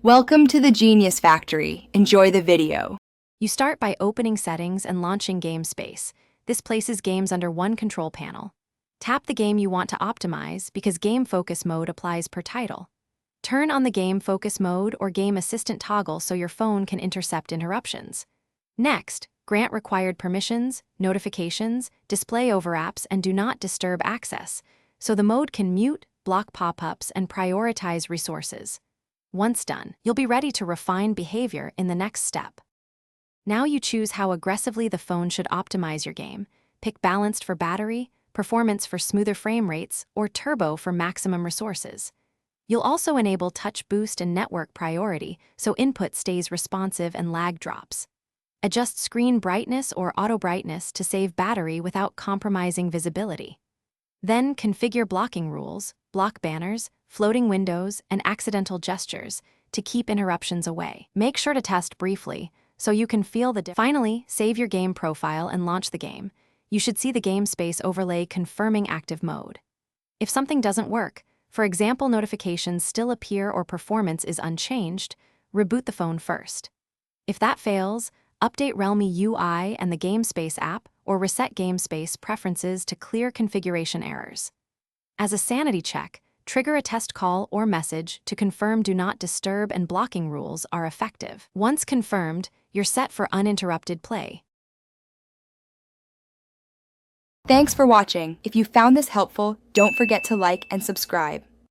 Welcome to the Genius Factory. Enjoy the video. You start by opening Settings and launching Game Space. This places games under one control panel. Tap the game you want to optimize because Game Focus Mode applies per title. Turn on the Game Focus Mode or Game Assistant toggle so your phone can intercept interruptions. Next, grant required permissions, notifications, display over apps, and do not disturb access, so the mode can mute, block pop-ups, and prioritize resources. Once done, you'll be ready to refine behavior in the next step. Now you choose how aggressively the phone should optimize your game. Pick balanced for battery, performance for smoother frame rates, or turbo for maximum resources. You'll also enable touch boost and network priority so input stays responsive and lag drops. Adjust screen brightness or auto brightness to save battery without compromising visibility. Then configure blocking rules, block banners, floating windows, and accidental gestures to keep interruptions away. Make sure to test briefly so you can feel the difference. Finally, save your game profile and launch the game. You should see the game space overlay confirming active mode. If something doesn't work, for example notifications still appear or performance is unchanged, reboot the phone first. If that fails, update Realme UI and the Game Space app or reset Game Space preferences to clear configuration errors. As a sanity check, trigger a test call or message to confirm do not disturb and blocking rules are effective. Once confirmed, you're set for uninterrupted play. Thanks for watching. If you found this helpful, don't forget to like and subscribe.